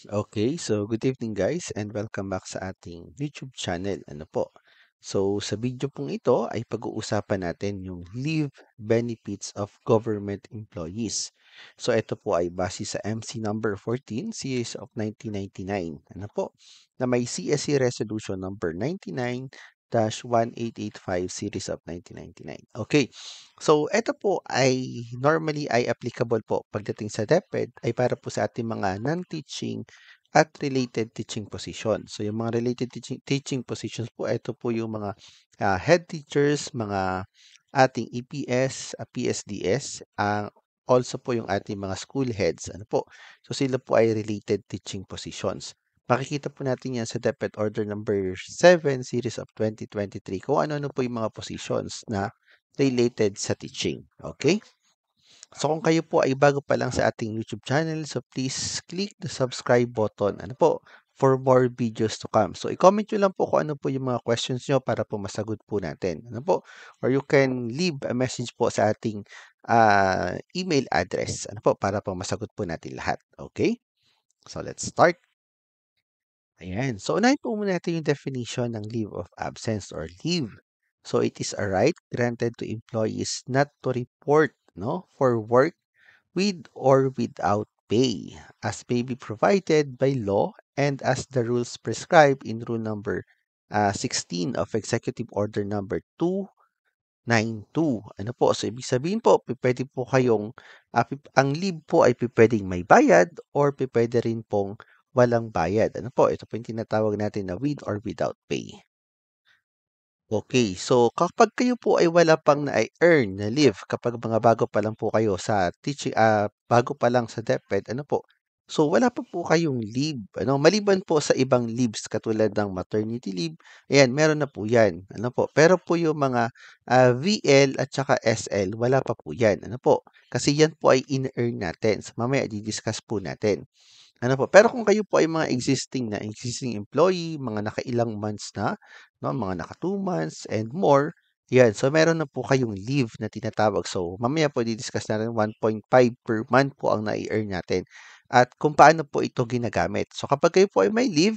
Okay, so good evening guys and welcome back sa ating YouTube channel. Ano po? So sa video pong ito ay pag-uusapan natin yung leave benefits of government employees. So ito po ay base sa MC number 14 series of 1999. Ano po? Na may CSC resolution number 99-1885 series of 1999. Okay. So ito po ay normally ay applicable po pagdating sa DepEd ay para po sa ating mga non-teaching at related teaching position. So yung mga related teaching positions po, ito po yung mga head teachers, mga ating EPS, PSDS, also po yung ating mga school heads. Ano po? So sila po ay related teaching positions. Makikita po natin yan sa DepEd Order number 7 series of 2023 kung ano-ano po yung mga positions na related sa teaching. Okay? So kung kayo po ay bago pa lang sa ating YouTube channel, so please click the subscribe button. Ano po? For more videos to come. So i-comment nyo lang po kung ano po yung mga questions nyo para po masagot po natin. Ano po? Or you can leave a message po sa ating email address. Ano po? Para po masagot po natin lahat. Okay? So let's start. Ayan. So, unahin po muna natin yung definition ng leave of absence or leave. So, it is a right granted to employees not to report for work with or without pay, as may be provided by law and as the rules prescribed in rule number 16 of Executive Order number 292. Ano po? So, ibig sabihin po, pwede po kayong, ang leave po ay pwedeng may bayad or pwede rin pong walang bayad. Ano po? Ito po yung tinatawag natin na with or without pay. Okay, so kapag kayo po ay wala pang na-earn na leave, kapag mga bago pa lang po kayo sa teaching, bago pa lang sa DepEd, ano po? So wala pa po kayong leave, ano? Maliban po sa ibang leaves katulad ng maternity leave, ayan, meron na po 'yan, ano po? Pero po yung mga VL at saka SL, wala pa po 'yan, ano po? Kasi 'yan po ay in-earn natin. So mamaya di-discuss po natin. Ano po, pero kung kayo po ay mga existing employee, mga nakailang months na, no, mga naka 2 months and more, yan. So meron na po kayong leave na tinatawag. So mamaya po di-discuss natin 1.5 per month po ang nai-earn natin at kung paano po ito ginagamit. So kapag kayo po ay may leave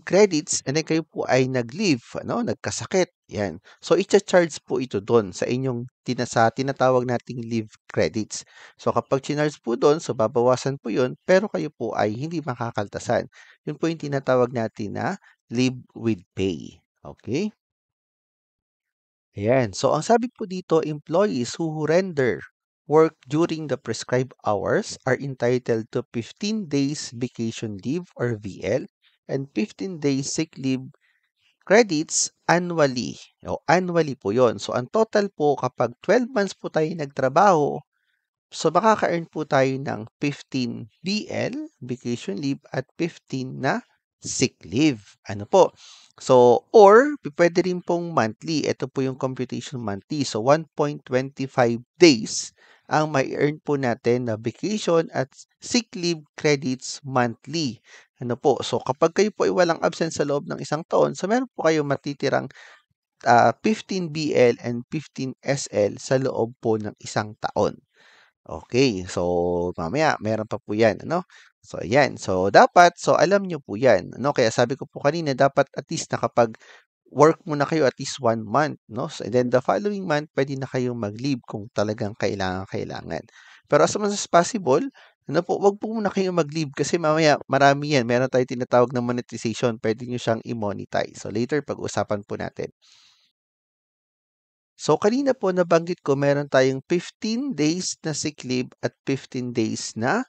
credits and then kayo po ay nag-leave, ano, nagkasakit, yan. So, i-charge po ito doon sa inyong tinatawag nating leave credits. So, kapag chinarge po doon, so babawasan po yun, pero kayo po ay hindi makakaltasan. Yun po yung tinatawag natin na leave with pay. Okay? Ayan. So, ang sabi po dito, employees who render work during the prescribed hours are entitled to 15 days vacation leave or VL and 15 days sick leave credits annually. O, annually po yon. So, ang total po kapag 12 months po tayo nagtrabaho, so makaka-earn po tayo ng 15 BL, vacation leave, at 15 na sick leave. Ano po? So, or pwede rin pong monthly. Ito po yung computation monthly. So, 1.25 days ang may earn po natin na vacation at sick leave credits monthly. Ano po? So, kapag kayo po ay walang absent sa loob ng isang taon, so meron po kayong matitirang 15 BL and 15 SL sa loob po ng isang taon. Okay, so mamaya meron pa po 'yan, ano? So ayan, so dapat so alam niyo po 'yan, ano? Kaya sabi ko po kanina dapat at least nakapag-work muna kayo at least 1 month, no? So, and then the following month puwede na kayong mag-leave kung talagang kailangan. Pero as much as possible, ano po, 'wag po muna kayong mag-leave kasi mamaya marami 'yan, meron tayong tinatawag na monetization, puwede niyo siyang i-monetize. So later pag-usapan po natin. So, kanina po nabanggit ko meron tayong 15 days na sick leave at 15 days na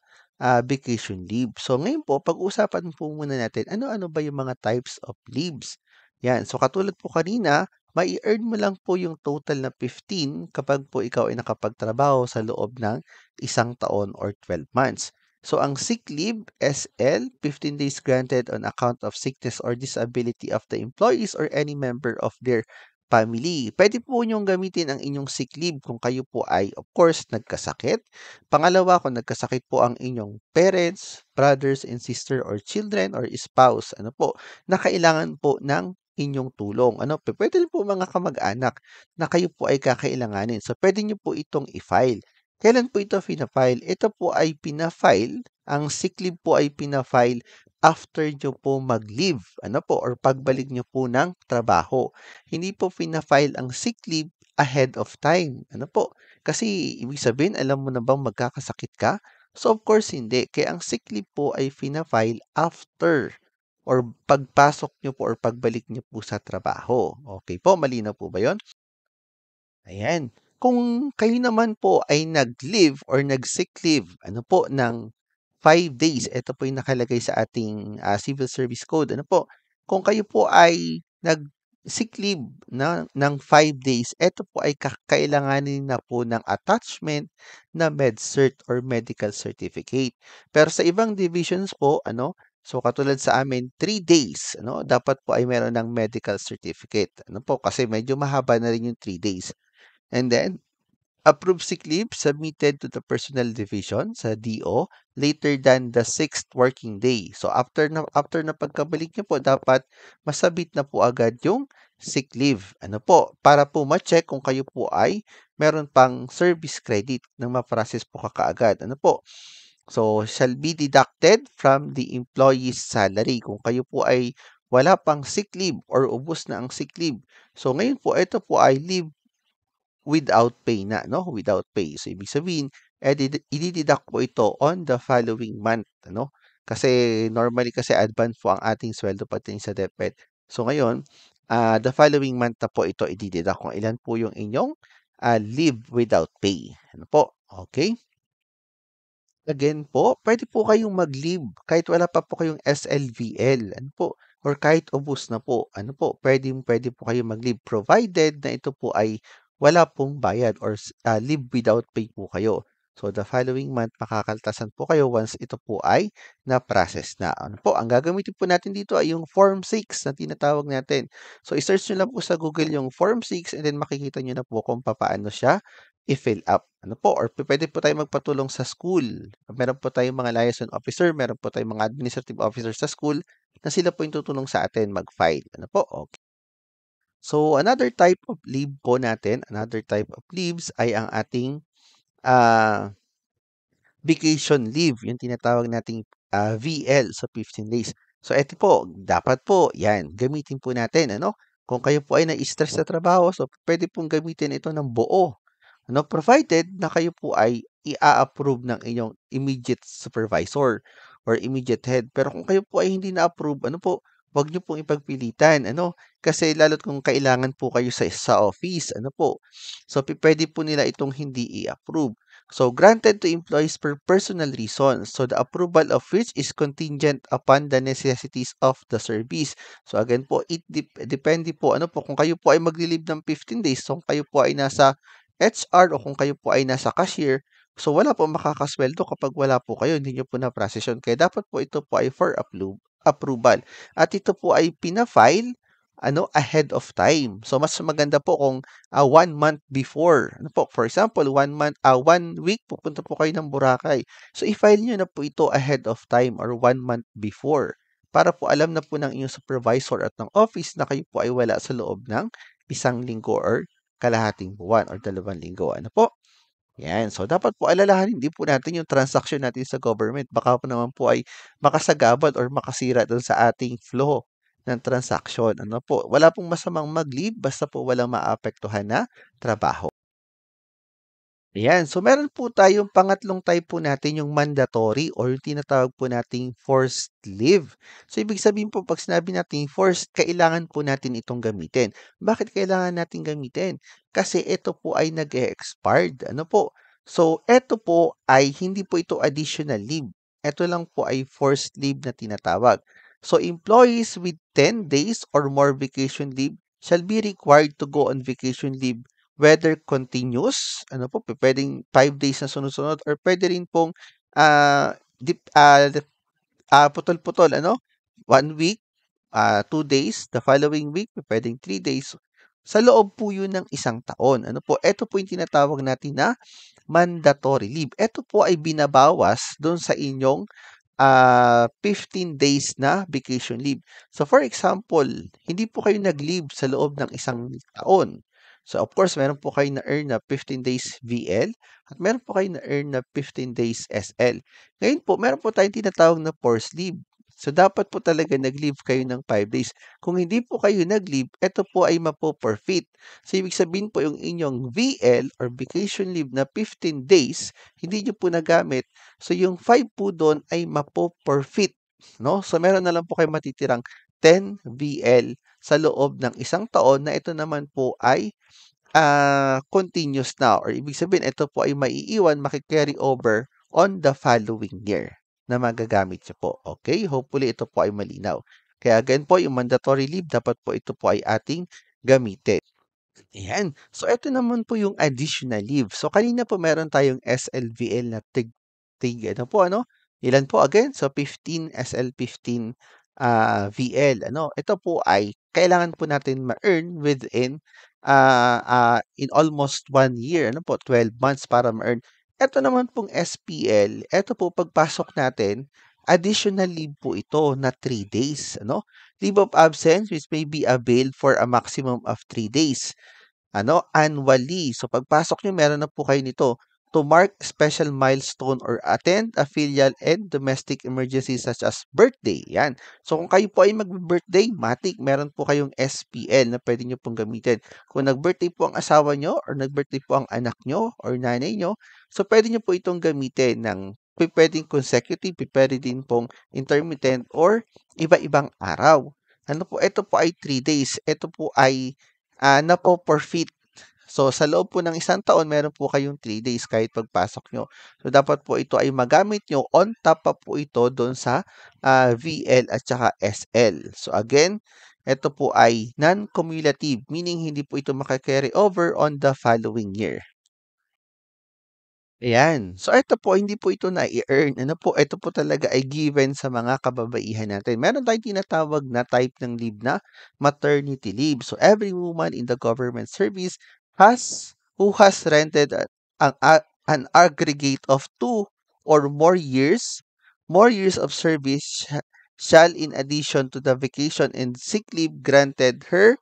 vacation leave. So, ngayon po, pag-usapan po muna natin ano-ano ba yung mga types of leaves. Yan. So, katulad po kanina, mai-earn mo lang po yung total na 15 kapag po ikaw ay nakapagtrabaho sa loob ng isang taon or 12 months. So, ang sick leave, SL, 15 days granted on account of sickness or disability of the employees or any member of their family. Puwede po niyong gamitin ang inyong sick leave kung kayo po ay of course nagkasakit. Pangalawa, kung nagkasakit po ang inyong parents, brothers and sister or children or spouse, ano po, na kailangan po ng inyong tulong. Ano, puwede rin po mga kamag-anak na kayo po ay kakailanganin. So, puwede niyo po itong i-file. Kailan po ito fina-file? Ito po ay pina-file ang sick leave po ay pina-file after nyo po mag-leave, ano po, or pagbalik nyo po ng trabaho. Hindi po pina-file ang sick leave ahead of time. Ano po? Kasi ibig sabihin, alam mo na bang magkakasakit ka? So of course hindi. Kaya ang sick leave po ay pina-file after or pagpasok nyo po or pagbalik nyo po sa trabaho. Okay po, malinaw po ba 'yon? Ayan. Kung kayo naman po ay nag-leave or nag-sick leave, ano po, ng 5 days, ito po yung nakalagay sa ating Civil Service Code. Ano po, kung kayo po ay nag-sick leave ng 5 days, ito po ay kailanganin na po ng attachment na MedCert or medical certificate. Pero sa ibang divisions po, ano, so katulad sa amin, 3 days, ano, dapat po ay meron ng medical certificate. Ano po, kasi medyo mahaba na rin yung 3 days. And then, approved sick leave submitted to the personnel division sa DO later than the 6th working day. So after na pagkabalik niyo po, dapat masabit na po agad yung sick leave. Ano po? Para po ma-check kung kayo po ay meron pang service credit na ma-process po kakaagad. Ano po? So shall be deducted from the employee's salary. Kung kayo po ay wala pang sick leave or ubos na ang sick leave. So ngayon po, ito po ay leave without pay na, no? Without pay. So, ibig sabihin, i-deduct po ito on the following month, ano? Kasi normally kasi advance po ang ating sweldo pagdating sa DepEd. So, ngayon, the following month na po ito i-deduct kung ilan po yung inyong leave without pay. Ano po? Okay? Again po, pwede po kayong mag-leave kahit wala pa po kayong SLVL, ano po, or kahit ubos na po, ano po, pwede po kayong mag-leave provided na ito po ay wala pong bayad or leave without pay po kayo. So, the following month, makakaltasan po kayo once ito po ay na-process na. Ano po, ang gagamitin po natin dito ay yung Form 6 na tinatawag natin. So, i-search nyo lang po sa Google yung Form 6 and then makikita nyo na po kung paano siya i-fill up. Ano po, or pwede po tayo magpatulong sa school. Meron po tayong mga liaison officer, meron po tayong mga administrative officer sa school na sila po yung tutulong sa atin mag-file. Ano po? Okay. So, another type of leave po natin, another type of leaves ay ang ating ah, vacation leave, yung tinatawag nating VL sa 15 days. So, eto po, dapat po, yan, gamitin po natin, ano? Kung kayo po ay na-stress sa trabaho, so pwede pong gamitin ito ng buo. Ano, provided na kayo po ay i-approve ng inyong immediate supervisor or immediate head. Pero kung kayo po ay hindi na-approve, ano po, wag niyo pong ipagpilitan, ano? Kasi lalo't kung kailangan po kayo sa office, ano po. So, pwede po nila itong hindi i-approve. So, granted to employees for personal reasons. So, the approval of which is contingent upon the necessities of the service. So, again po, depende po, ano po, kung kayo po ay magli-leave ng 15 days, so kung kayo po ay nasa HR o kung kayo po ay nasa cashier, so wala po makakasweldo kapag wala po kayo, hindi nyo po na-process yun. Kaya dapat po ito po ay for approval. At ito po ay pina-file ano, ahead of time. So, mas maganda po kung 1 month before. Ano po, for example, 1 week, pupunta po kayo ng Boracay. So, i-file nyo na po ito ahead of time or 1 month before para po alam na po ng inyong supervisor at ng office na kayo po ay wala sa loob ng 1 linggo or kalahating buwan or 2 linggo. Ano po? Yan. So, dapat po alalahanin din po natin yung transaction natin sa government. Baka po naman po ay makasagabal or makasira doon sa ating flow ng transaction. Ano po? Wala pong masamang mag-leave basta po walang maapektuhan na trabaho. Ayan. So, meron po tayong pangatlong type po natin yung mandatory or yung tinatawag po nating forced leave. So, ibig sabihin po, pag sinabi natin forced, kailangan po natin itong gamitin. Bakit kailangan natin gamitin? Kasi ito po ay nag-e-expired. Ano po? So, ito po ay hindi po ito additional leave. Ito lang po ay forced leave na tinatawag. So, employees with 10 days or more vacation leave shall be required to go on vacation leave whether continuous, ano po, puwedeng 5 days na sunod-sunod or puwede rin pong, putol-putol ano, 1 week, 2 days, the following week puwedeng 3 days. Sa loob po 'yun ng 1 taon. Ano po, eto po yung tinatawag natin na mandatory leave. Eto po ay binabawas do'n sa inyong 15 days na vacation leave. So, for example, hindi po kayo nag-leave sa loob ng 1 taon. So, of course, meron po kayo na-earn na 15 days VL at meron po kayo na-earn na 15 days SL. Ngayon po, meron po tayong tinatawag na forced leave. So, dapat po talaga nag-leave kayo ng 5 days. Kung hindi po kayo nag-leave, ito po ay mapo-forfeit. So, ibig sabihin po yung inyong VL or vacation leave na 15 days, hindi nyo po nagamit. So, yung 5 po doon ay mapo-forfeit. No? So, meron na lang po kayo matitirang 10 VL sa loob ng isang taon na ito naman po ay continuous na or ibig sabihin ito po ay maiiwan, maki-carry over on the following year na magagamit niyo po. Okay? Hopefully ito po ay malinaw. Kaya again po, yung mandatory leave, dapat po ito po ay ating gamitin. Ayan. So, ito naman po yung additional leave. So, kanina po meron tayong SLVL na ano po, ano? Ilan po again? So, 15 SL15 VL. Ano? Ito po ay kailangan po natin ma-earn within in almost 1 year. Ano po? 12 months para ma-earn. Ito naman pong SPL, ito po pagpasok natin, additional leave po ito na 3 days. Ano? Leave of absence which may be availed for a maximum of 3 days annually. So pagpasok niyo meron na po kayo nito to mark special milestone or attend a filial and domestic emergency such as birthday. Yan. So kung kayo po ay mag-birthday, matik, meron po kayong SPL na pwede niyo pong gamitin. Kung nag-birthday po ang asawa niyo or nag-birthday po ang anak niyo or nanay niyo, so pwede niyo po itong gamitin ng pwedeng consecutive, pwede din pong intermittent or iba-ibang araw. Ano po, ito po ay 3 days. Ito po ay napo-forfeit. So, sa loob po ng isang taon, meron po kayong 3 days kahit pagpasok nyo. So, dapat po ito ay magamit nyo on top pa po ito doon sa VL at saka SL. So, again, ito po ay non-cumulative, meaning hindi po ito makakarry over on the following year. Ayan. So, ito po, hindi po ito na-i-earn. Ano po, ito po talaga ay given sa mga kababaihan natin. Meron tayong tinatawag na type ng leave na maternity leave. So, every woman in the government service who has rented an aggregate of 2 or more years of service shall in addition to the vacation and sick leave granted her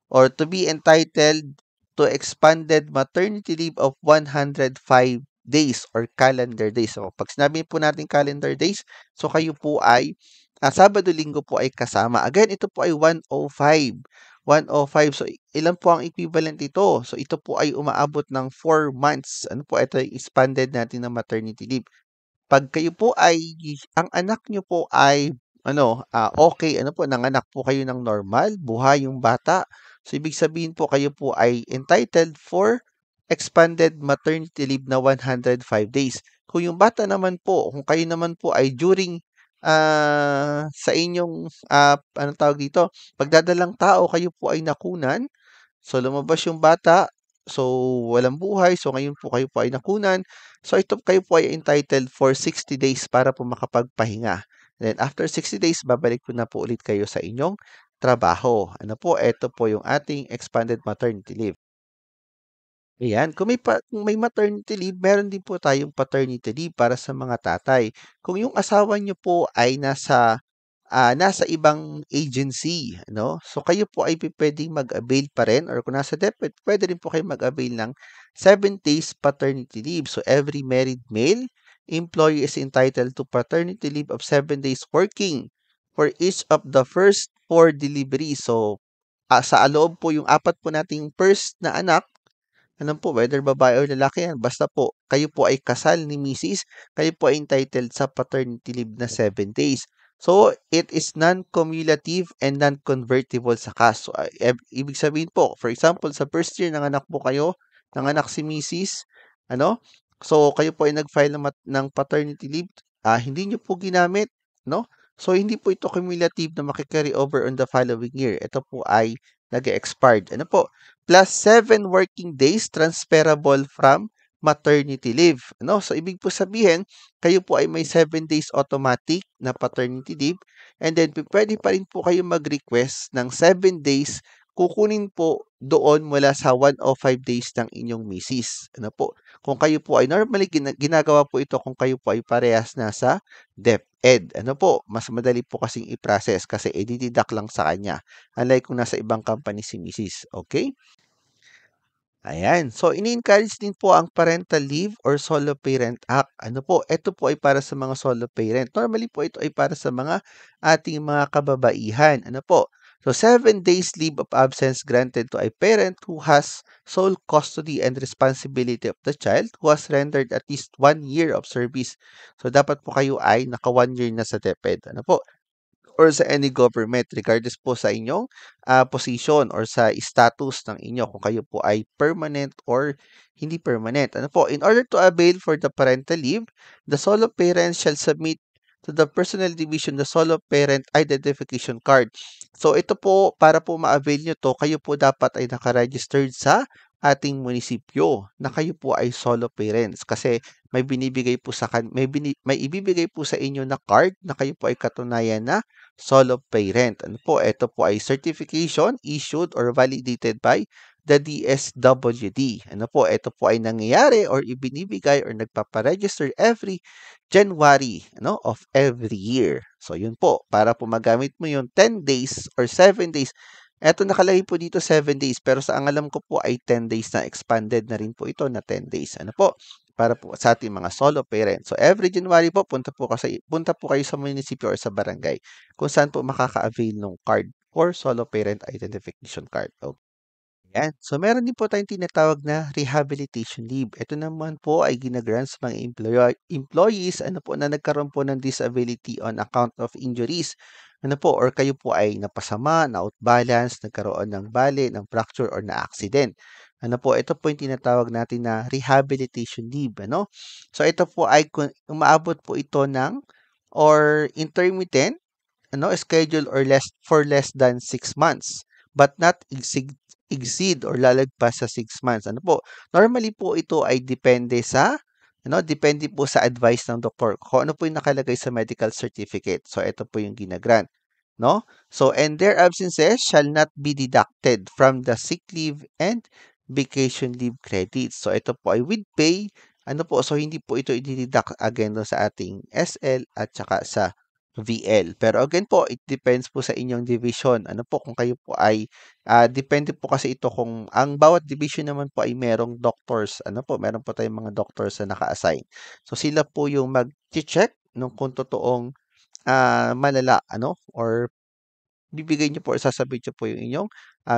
or to be entitled to expanded maternity leave of 105 days or calendar days. So, pag sinabi po natin calendar days, so kayo po ay Sabado, Linggo po ay kasama. Again, ito po ay 105. 105. So, ilan po ang equivalent ito? So, ito po ay umaabot ng 4 months. Ano po? Ito ay expanded natin ng maternity leave. Pag kayo po ay ang anak niyo po ay okay, nanganak po kayo ng normal, buhay yung bata. So, ibig sabihin po kayo po ay entitled for expanded maternity leave na 105 days. Kung yung bata naman po, kung kayo naman po ay during sa inyong anong tawag dito, pagdadalang tao kayo po ay nakunan, so lumabas yung bata, so walang buhay, so ngayon po kayo po ay nakunan. So ito kayo po ay entitled for 60 days para po makapagpahinga. Then after 60 days, babalik po na po ulit kayo sa inyong trabaho. Ano po, ito po yung ating expanded maternity leave. Ayan, kung may maternity leave, meron din po tayong paternity leave para sa mga tatay. Kung yung asawa niyo po ay nasa ibang agency, so kayo po ay puwedeng mag-avail pa rin or kung nasa DepEd, puwede rin po kayong mag-avail ng 7 days paternity leave. So, every married male employee is entitled to paternity leave of 7 days working for each of the first 4 deliveries. So, sa loob po yung 4 po nating first na anak, po, whether babae or lalaki yan, basta po, kayo po ay kasal ni Mrs., kayo po ay entitled sa paternity leave na 7 days. So, it is non-cumulative and non-convertible sa cash. So, ibig sabihin po, for example, sa first year, nanganak po kayo, nanganak si Mrs., so kayo po ay nag-file ng paternity leave, hindi nyo po ginamit, so hindi po ito cumulative na makikarry over on the following year. Ito po ay nag-expired. Plus 7 working days transferable from maternity leave. So, ibig po sabihin, kayo po ay may 7 days automatic na paternity leave and then pwede pa rin po kayo mag-request ng 7 days kukunin po doon mula sa 105 days ng inyong misis. Kung kayo po ay normally ginagawa po ito kung kayo po ay parehas na sa DepEd. Mas madali po kasing i-process kasi i-deduct lang sa kanya. Unlike kung nasa ibang company si misis. Okay? Ayan. So, ini-encourage din po ang parental leave or solo parent act. Ano po, ito po ay para sa mga solo parent. Normally po ito ay para sa mga ating mga kababaihan. Ano po? So, 7 days leave of absence granted to a parent who has sole custody and responsibility of the child who has rendered at least 1 year of service. So, dapat po kayo ay naka 1 year na sa DepEd. Ano po? Or sa any government regardless po sa inyong position or sa status ng inyo kung kayo po ay permanent or hindi permanent. Ano po, in order to avail for the parental leave, the solo parent shall submit to the personnel division the solo parent identification card. So ito po, para po ma-avail nyo to, kayo po dapat ay nakaregistered sa ating munisipyo na kayo po ay solo parents kasi may binibigay po may ibibigay po sa inyo na card na kayo po ay katunayan na solo parent. Ano po, ito po ay certification issued or validated by the DSWD. Ano po, ito po ay nangyayari or ibinibigay or nagpaparegister every January of every year. So, yun po, para po magamit mo yung 10 days or 7 days. Eto nakalagay po dito 7 days pero sa ang alam ko po ay 10 days na expanded na rin po ito na 10 days. Ano po? Para po sa ating mga solo parents. So every January po punta po kayo sa munisipyo or sa barangay kung saan po makaka-avail ng card or solo parent identification card. Okay. Yan. So, meron din po tayong tinatawag na rehabilitation leave. Ito naman po ay ginagrant sa mga employees na nagkaroon po ng disability on account of injuries. Ano po, or kayo po ay napasama, na-outbalance, nagkaroon ng bali, ng fracture, or na-accident. Ano po, ito po yung tinatawag natin na rehabilitation leave. So, ito po ay umaabot po ito ng or intermittent schedule or less than 6 months but not exceed or lalagpas sa 6 months. Ano po? Normally po ito ay depende po sa advice ng doktor. Kung ano po yung nakalagay sa medical certificate. So, ito po yung ginagrant. No? So, and their absences shall not be deducted from the sick leave and vacation leave credits. So, ito po ay with pay. Ano po? So, hindi po ito i-deduct again sa ating SL at saka sa VL. Pero again po, it depends po sa inyong division. Ano po, kung kayo po ay, depende po kasi ito kung ang bawat division naman po ay merong doctors. Ano po, meron po tayong mga doctors na naka-assign. So sila po yung mag-check nung kung totoong malala, or bibigay niyo po or sasabihin niyo po yung inyong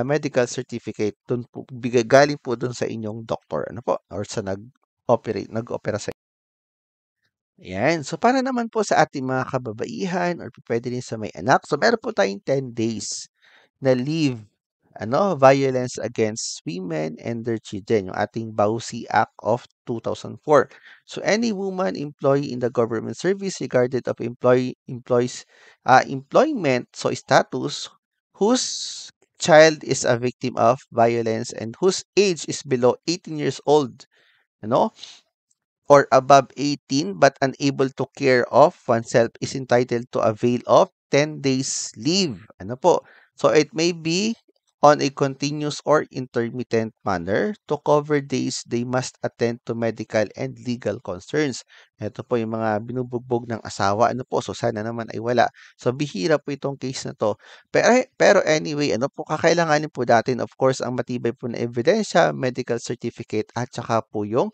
medical certificate dun po, galing po dun sa inyong doctor, ano po, or sa nag-opera sa. Ayan. So, para naman po sa ating mga kababaihan or pupuwede rin sa may anak, so meron po tayong 10 days na leave, violence against women and their children, yung ating BAUSI Act of 2004. So, any woman employee in the government service regarded of employment, so status, whose child is a victim of violence and whose age is below 18 years old, ano, or above 18 but unable to care of oneself is entitled to avail of 10 days leave. Ano po? So it may be on a continuous or intermittent manner to cover days they must attend to medical and legal concerns. Ito po yung mga binubugbog ng asawa. Ano po? So sana naman ay wala. So bihira po itong case na to. Pero anyway, ano po kakailanganin po natin? Of course, ang matibay po na ebidensya, medical certificate at saka po yung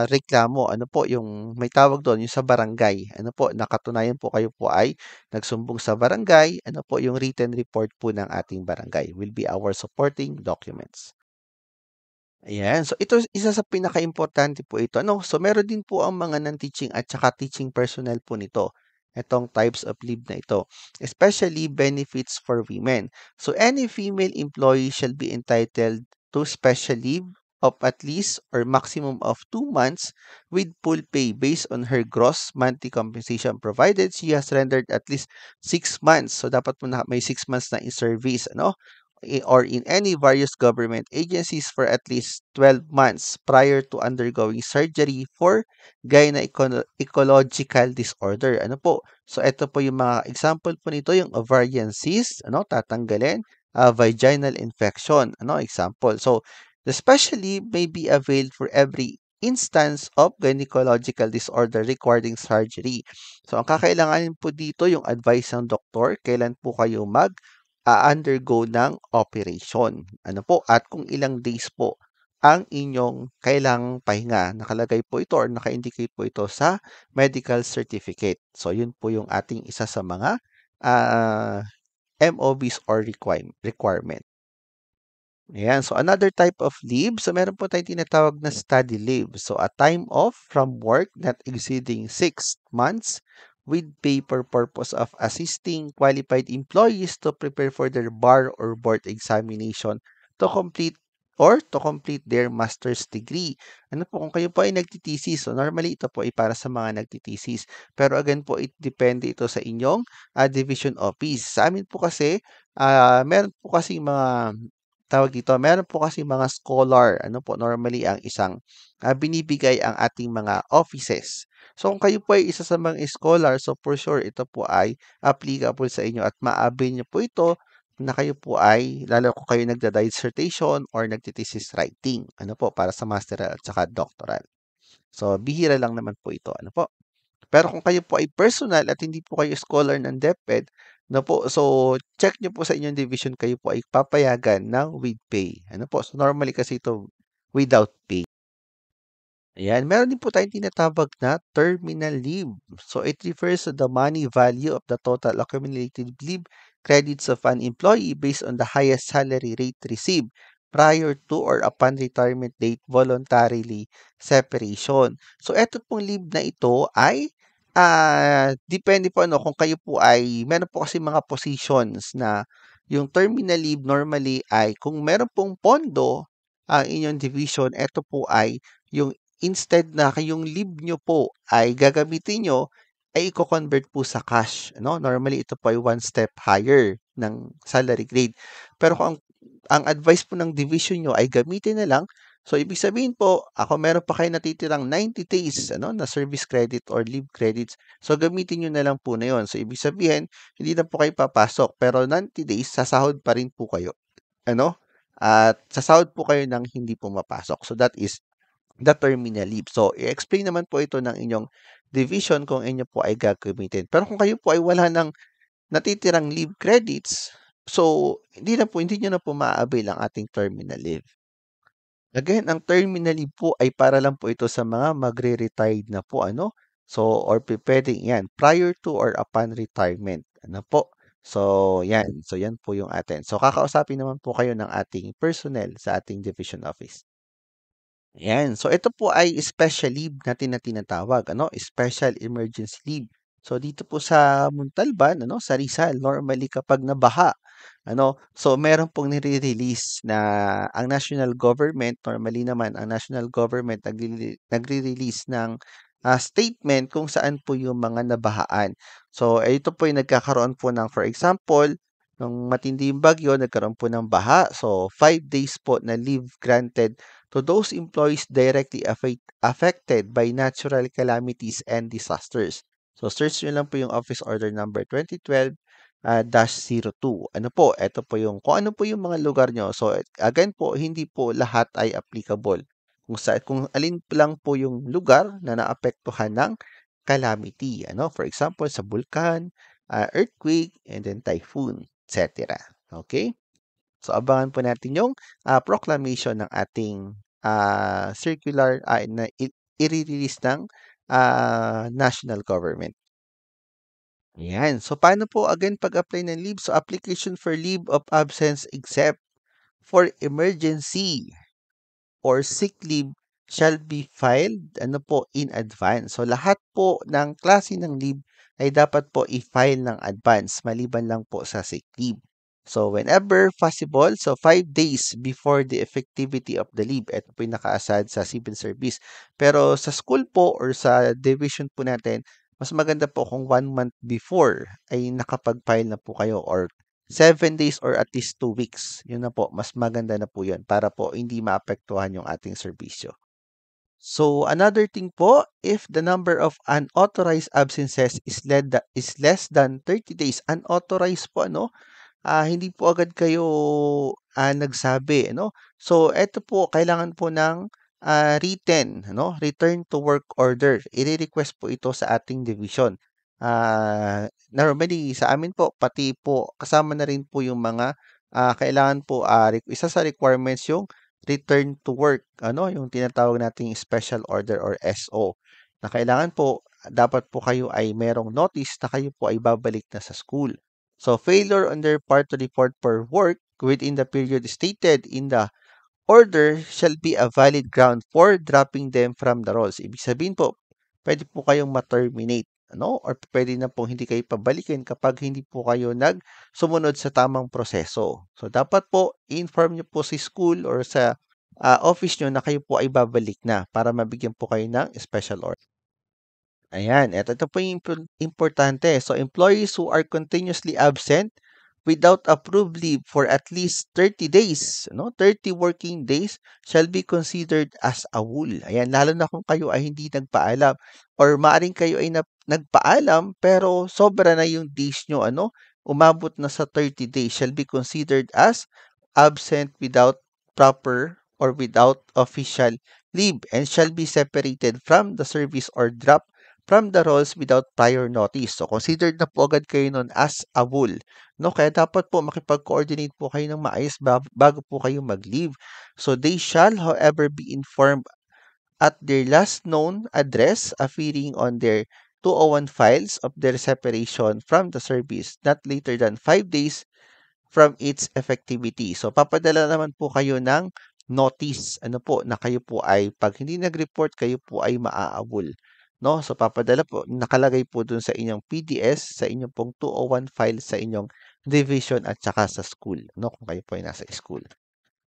reklamo, ano po, yung may tawag doon, yung sa barangay. Ano po, nakatunayan po kayo po ay nagsumbong sa barangay. Ano po, yung written report po ng ating barangay will be our supporting documents. Ayan. So, ito isa sa pinakaimportante po ito. So, meron din po ang mga non-teaching at saka teaching personnel po nito. Itong types of leave na ito, especially benefits for women. So, any female employee shall be entitled to special leave of at least or maximum of 2 months with full pay based on her gross monthly compensation provided she has rendered at least 6 months. So, dapat po na may 6 months na in service, or in any various government agencies for at least 12 months prior to undergoing surgery for gynecological disorder. Ano po? So, ito po yung mga example po nito, yung ovarian cyst, tatanggalin, vaginal infection, example. So, the special leave may be availed for every instance of gynecological disorder requiring surgery. So, ang kakailanganin po dito yung advice ng doktor, kailan po kayo undergo ng operation. Ano po? At kung ilang days po. ang inyong kailangang pahinga. Nakalagay po ito or naka-indicate po ito sa medical certificate. So, yun po yung ating isa sa mga MOBs or requirement. Ayan. So, another type of leave. So, meron po tayong tinatawag na study leave. So, a time off from work not exceeding 6 months with pay for purpose of assisting qualified employees to prepare for their bar or board examination to complete their master's degree. Ano po, kung kayo po ay nagtitesis, so normally ito po ay para sa mga nagtitesis. Pero again po, depende ito sa inyong division office. Sa amin po kasi, meron po kasi mga tawag dito, meron po kasi mga scholar, ano po, normally ang isang binibigay ang ating mga offices. So, kung kayo po ay isa sa mga scholar, so for sure, ito po ay applicable sa inyo at maabil niyo po ito na kayo po ay, lalo kung kayo nagda-dissertation or nagtithesis writing, ano po, para sa masteral at saka doctoral. So, bihira lang naman po ito, ano po. Pero kung kayo po ay personal at hindi po kayo scholar ng DepEd, no po, so check nyo po sa inyong division kayo po ay papayagan ng with pay. Ano po? So normally kasi ito without pay. Ayan, meron din po tayong tinatawag na terminal leave. So it refers to the money value of the total accumulated leave credits of an employee based on the highest salary rate received prior to or upon retirement date voluntarily separation. So eto pong leave na ito ay depende po ano kung kayo po ay meron po kasi mga positions na yung terminal leave normally ay kung meron pong pondo ang inyong division, eto po ay yung instead na kayong leave nyo po ay gagamitin nyo, ay i-convert po sa cash. No? Normally, ito po ay one step higher ng salary grade. Pero kung ang advice po ng division nyo ay gamitin na lang, so ibig sabihin po, ako meron pa kayo natitirang 90 days ano, na service credit or leave credits. So gamitin nyo na lang po na yon. So ibig sabihin, hindi na po kayo papasok. Pero 90 days, sasahod pa rin po kayo. Ano? At sasahod po kayo ng hindi pumapasok. So that is the terminal leave. So, i-explain naman po ito ng inyong division kung inyo po ay gagamitin. Pero kung kayo po ay wala ng natitirang leave credits, so hindi nyo na po maaabil ang ating terminal leave. Again, ang terminal leave po ay para lang po ito sa mga magre-retired na po ano. So, or pwedeng yan prior to or upon retirement. Ano po? So, yan. So, yan po yung atin. So, kakausapin naman po kayo ng ating personnel sa ating division office. Ayan. So, ito po ay special leave natin na tinatawag, ano? Special emergency leave. So, dito po sa Montalban, ano, sa Rizal, normally kapag nabaha, ano, so meron pong nire-release na ang national government, normally naman, ang national government nagre-release ng statement kung saan po yung mga nabahaan. So, ito po yung nagkakaroon po ng, for example, nung matindi yung bagyo, nagkaroon po ng baha. So, 5 days po na leave granted to those employees directly affected by natural calamities and disasters. So, search nyo lang po yung Office Order number 2012-02. Ano po? Ito po yung, kung ano po yung mga lugar nyo. So, again po, hindi po lahat ay applicable. Kung alin lang po yung lugar na naapektuhan ng calamity. Ano? For example, sa bulkan, earthquake, and then typhoon, etc. Okay? So, abangan po natin yung proclamation ng ating circular na i-release ng national government. Ayan. So, paano po again pag-apply ng leave? So, application for leave of absence except for emergency or sick leave shall be filed ano po in advance. So lahat po ng klase ng leave ay dapat po i-file ng advance maliban lang po sa sick leave. So whenever possible, so 5 days before the effectivity of the leave, ito po yung nakaasad sa civil service. Pero sa school po or sa division po natin, mas maganda po kung 1 month before ay nakapag-file na po kayo or 7 days or at least 2 weeks. Yun na po, mas maganda na po yun para po hindi maapektuhan yung ating serbisyo. So, another thing po, if the number of unauthorized absences is less than 30 days, unauthorized po, ano, hindi po agad kayo nagsabi, ano. So, eto po, kailangan po ng written, ano, return to work order. I-request po ito sa ating division. Normally, sa amin po, pati po, kasama na rin po yung mga kailangan po, isa sa requirements yung return to work, yung tinatawag nating special order or SO, na kailangan po, dapat po kayo ay merong notice na kayo po ay babalik na sa school. So, failure on their part to report for work within the period stated in the order shall be a valid ground for dropping them from the rolls. Ibig sabihin po, pwede po kayong ma-terminate, or pwede na po hindi kayo pabalikin kapag hindi po kayo sumunod sa tamang proseso. So, dapat po, inform nyo po si school or sa office nyo na kayo po ay babalik na para mabigyan po kayo ng special order. Ayan, ito po yung importante. So, employees who are continuously absent without approved leave for at least 30 days, 30 working days shall be considered as a wool. Ayan, lalo na kung kayo ay hindi nagpaalam or maaring kayo ay nagpaalam pero sobra na yung days nyo, umabot na sa 30 days shall be considered as absent without proper or without official leave and shall be separated from the service or dropped from the roles without prior notice. So, considered na po agad kayo nun as a wool. Kaya dapat po makipag-coordinate po kayo ng maayos bago po kayo mag-leave. So, they shall, however, be informed at their last known address appearing on their 201 files of their separation from the service not later than 5 days from its effectivity. So, papadala naman po kayo ng notice, na kayo po ay, pag hindi nag-report, kayo po ay maaabol. So, papadala po, nakalagay po dun sa inyong PDS, sa inyong pong 201 file sa inyong division at saka sa school, kung kayo po ay nasa school.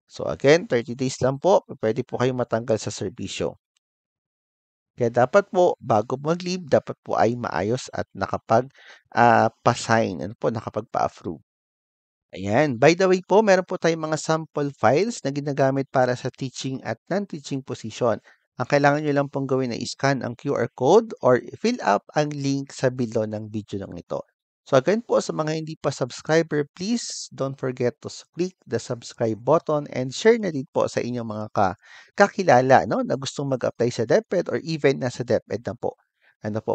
So, again, 30 days lang po, pwede po kayo matanggal sa serbisyo. Kaya dapat po, bago mag-leave, dapat po ay maayos at nakapag-pasign, nakapagpa-approve. Ayan. By the way po, meron po tayong mga sample files na ginagamit para sa teaching at non-teaching position. Ang kailangan nyo lang pong gawin ay scan ang QR code or fill up ang link sa below ng video ng ito. So again po, sa mga hindi pa subscriber, please don't forget to click the subscribe button and share na din po sa inyong mga kakilala na gustong mag-apply sa DepEd or even nasa DepEd na po.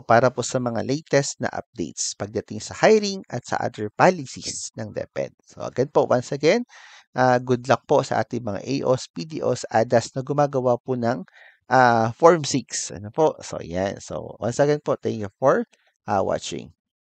Para po sa mga latest na updates pagdating sa hiring at sa other policies ng DepEd. So again po, once again, good luck po sa ating mga AOs, PDOs, ADAS na gumagawa po ng Form 6. So yan. So once again po, thank you for watching.